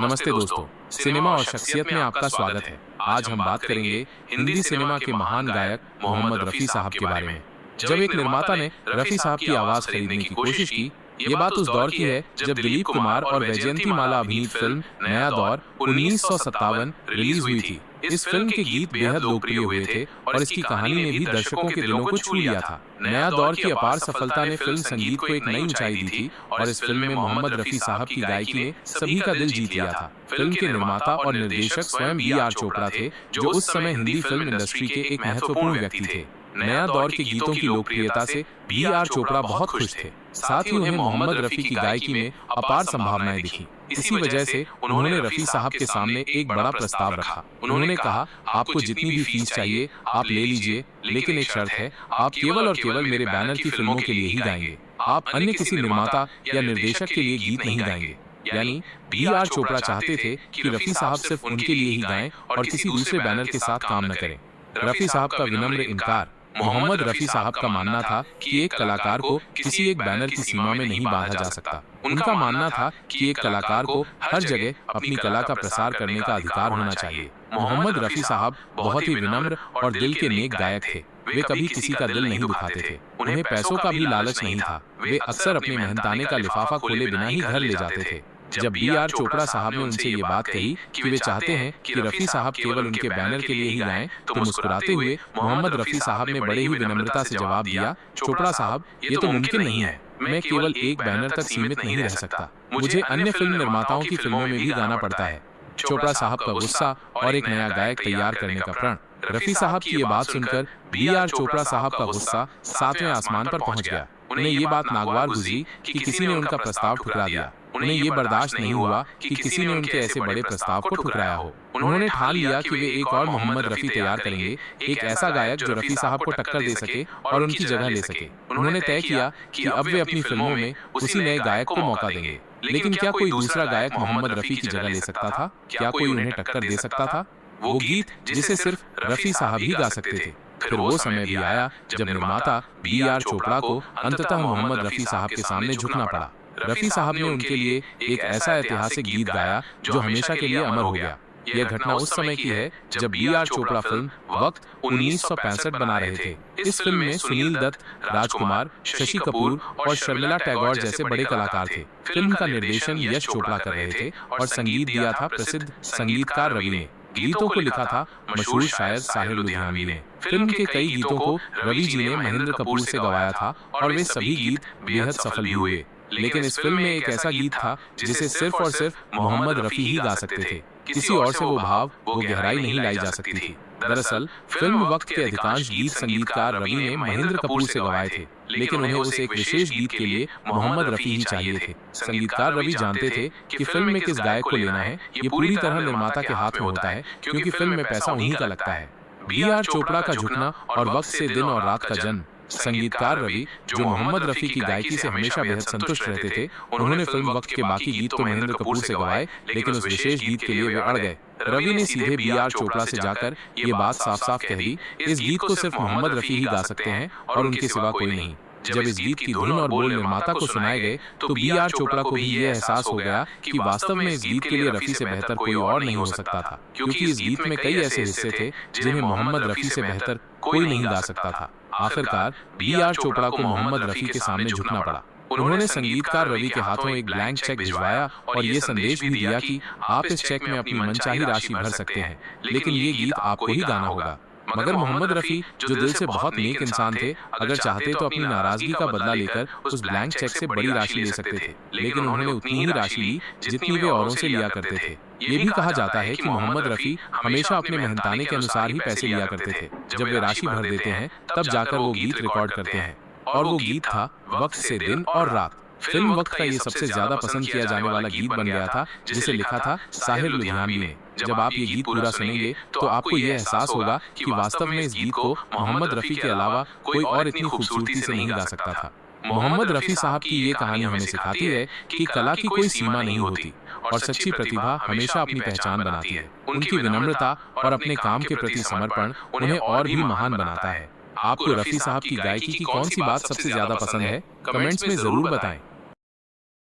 नमस्ते दोस्तों, सिनेमा और शख्सियत में आपका स्वागत है। आज हम बात करेंगे हिंदी सिनेमा के महान गायक मोहम्मद रफ़ी साहब के बारे में। जब एक निर्माता ने रफ़ी साहब की आवाज खरीदने की कोशिश की, ये बात उस दौर की है जब दिलीप कुमार और वैजयंती माला अभिनीत फिल्म नया दौर 1957 रिलीज हुई थी। इस फिल्म के गीत बेहद लोकप्रिय हुए थे और इसकी कहानी ने भी दर्शकों के दिलों को छू लिया था। नया दौर की अपार सफलता ने फिल्म संगीत को एक नई ऊंचाई दी थी और इस फिल्म में मोहम्मद रफ़ी साहब की गायकी ने सभी का दिल जीत लिया था। फिल्म के निर्माता और निर्देशक स्वयं बी.आर. चोपड़ा थे, जो उस समय हिंदी फिल्म इंडस्ट्री के एक महत्वपूर्ण व्यक्ति थे। नया दौर के गीतों की लोकप्रियता से बी.आर. चोपड़ा बहुत खुश थे। साथ ही उन्हें मोहम्मद रफ़ी की गायकी में अपार संभावनाएं दिखी। इसी वजह से उन्होंने रफ़ी साहब के सामने एक बड़ा प्रस्ताव रखा। उन्होंने कहा, आपको जितनी भी फीस चाहिए आप ले लीजिए, लेकिन एक शर्त है, आप केवल और केवल मेरे बैनर की फिल्मों के लिए ही गाएंगे। आप अन्य किसी निर्माता या निर्देशक के लिए गीत नहीं गाएंगे। यानी बी.आर. चोपड़ा चाहते थे कि रफ़ी साहब सिर्फ उनके लिए ही गाएं और किसी दूसरे बैनर के साथ काम न करें। रफ़ी साहब का विनम्र इनकार। मोहम्मद रफ़ी साहब का मानना था कि एक कलाकार को किसी एक बैनर की सीमा में नहीं बांधा जा सकता। उनका मानना था कि एक कलाकार को हर जगह अपनी कला का प्रसार करने का अधिकार होना चाहिए। मोहम्मद रफ़ी साहब बहुत ही विनम्र और दिल के नेक गायक थे। वे कभी किसी का दिल नहीं दुखाते थे। उन्हें पैसों का भी लालच नहीं था। वे अक्सर अपने मेहनताने का लिफाफा खोले बिना ही घर ले जाते थे। जब बी.आर. चोपड़ा साहब ने उनसे ये बात कही कि वे चाहते हैं कि रफ़ी साहब केवल उनके बैनर के लिए ही गाएं, तो मुस्कुराते हुए मोहम्मद रफ़ी साहब ने बड़े ही विनम्रता से जवाब दिया, चोपड़ा साहब, ये तो मुमकिन नहीं है। मैं केवल एक बैनर तक सीमित नहीं रह सकता। मुझे अन्य फिल्म निर्माताओं की फिल्मों में भी गाना पड़ता है। चोपड़ा साहब का गुस्सा और एक नया गायक तैयार करने का प्रण। रफ़ी साहब की ये बात सुनकर बी.आर. चोपड़ा साहब का गुस्सा 7वें आसमान पर पहुंच गया। उन्हें ये बात नागवार गुजरी कि किसी ने उनका प्रस्ताव ठुकरा दिया। उन्हें ये बर्दाश्त नहीं हुआ कि किसी ने उनके ऐसे बड़े प्रस्ताव को ठुकराया हो। उन्होंने ठान लिया कि वे एक और मोहम्मद रफ़ी तैयार करेंगे, एक ऐसा गायक जो रफ़ी साहब को टक्कर दे सके और उनकी जगह ले सके। उन्होंने तय किया कि अब वे अपनी फिल्मों में उसी नए गायक को मौका देंगे। लेकिन क्या कोई दूसरा गायक मोहम्मद रफ़ी की जगह ले सकता था? क्या कोई उन्हें टक्कर दे सकता था? वो गीत जिसे सिर्फ रफ़ी साहब ही गा सकते थे। फिर वो समय भी आया जब निर्माता बी.आर. चोपड़ा को अंततः मोहम्मद रफ़ी साहब के सामने झुकना पड़ा। रफ़ी साहब ने उनके लिए एक ऐसा ऐतिहासिक गीत गाया जो हमेशा के लिए अमर हो गया। यह घटना उस समय की है जब बी.आर. चोपड़ा फिल्म वक्त 1965 बना रहे थे। इस फिल्म में सुनील दत्त, राजकुमार, शशि कपूर और शर्मिला टैगोर जैसे बड़े कलाकार थे। फिल्म का निर्देशन यश चोपड़ा कर रहे थे और संगीत दिया था प्रसिद्ध संगीतकार रवि ने। गीतों को लिखा था मशहूर शायर साहिर लुधियानवी ने। फिल्म के कई गीतों को रवि जी ने महेंद्र कपूर से गवाया था और वे सभी गीत बेहद सफल भी हुए। लेकिन इस फिल्म में एक ऐसा गीत था जिसे सिर्फ और सिर्फ मोहम्मद रफ़ी ही गा सकते थे। किसी और से वो भाव, वो गहराई नहीं लाई जा सकती थी। दरअसल फिल्म वक्त के अधिकांश गीत संगीतकार रवि ने महेंद्र कपूर से गवाए थे, लेकिन उन्हें उस एक विशेष गीत के लिए मोहम्मद रफ़ी ही चाहिए थे। संगीतकार रवि जानते थे कि फिल्म में किस गायक को लेना है, ये पूरी तरह निर्माता के हाथ में होता है, क्योंकि फिल्म में पैसा उन्हीं का लगता है। बी.आर. चोपड़ा का झुकना और वक्त से दिन और रात का जन्म। संगीतकार रवि, जो मोहम्मद रफ़ी की गायकी से हमेशा बेहद संतुष्ट रहते थे, उन्होंने फिल्म वक्त के बाकी गीत तो महेंद्र कपूर से गवाए, लेकिन उस विशेष गीत के लिए वे अड़ गए। रवि ने सीधे बी.आर. चोपड़ा से जाकर ये बात साफ साफ कह दी, इस गीत को सिर्फ मोहम्मद रफ़ी ही गा सकते हैं और उनके सिवा कोई नहीं। जब इस गीत की धुन और बोल निर्माता को सुनाए गए तो बी.आर. चोपड़ा को भी ये एहसास हो गया कि वास्तव में इस गीत के लिए रफ़ी से बेहतर कोई और नहीं हो सकता था, क्योंकि इस गीत में कई ऐसे हिस्से थे जिन्हें मोहम्मद रफ़ी से बेहतर कोई नहीं गा सकता था। आखिरकार बी.आर. चोपड़ा को मोहम्मद रफ़ी के सामने झुकना पड़ा। उन्होंने संगीतकार रवि के हाथों एक ब्लैंक चेक भिजवाया और ये संदेश भी दिया कि आप इस चेक में अपनी मनचाही राशि भर सकते हैं, लेकिन ये गीत आपको ही गाना होगा। मगर मोहम्मद रफ़ी, जो दिल से बहुत नेक इंसान थे, अगर चाहते तो अपनी नाराजगी का बदला लेकर उस ब्लैंक चेक से बड़ी राशि ले सकते थे, लेकिन उन्होंने उतनी ही राशि ली जितनी वे औरों से लिया करते थे। ये भी कहा जाता है कि मोहम्मद रफ़ी हमेशा अपने मेहनताने के अनुसार ही पैसे लिया करते थे। जब वे राशि भर देते हैं तब जाकर वो गीत रिकॉर्ड करते हैं, और वो गीत था वक्त से दिन और रात। फिल्म वक्त का ये सबसे ज्यादा पसंद किया जाने वाला गीत बन गया था, जिसे लिखा था साहिर लुधियानवी ने। जब आप ये गीत पूरा सुनेंगे तो आपको ये एहसास होगा कि वास्तव में इस गीत को मोहम्मद रफ़ी के अलावा कोई और इतनी खूबसूरती से नहीं गा सकता था। मोहम्मद रफ़ी साहब की ये कहानी हमें सिखाती है कि कला की कोई सीमा नहीं होती और सच्ची प्रतिभा हमेशा अपनी पहचान बनाती है। उनकी विनम्रता और अपने काम के प्रति समर्पण उन्हें और भी महान बनाता है। आपको रफ़ी साहब की गायकी की कौन सी बात सबसे ज्यादा पसंद है? कमेंट्स में जरूर बताएं।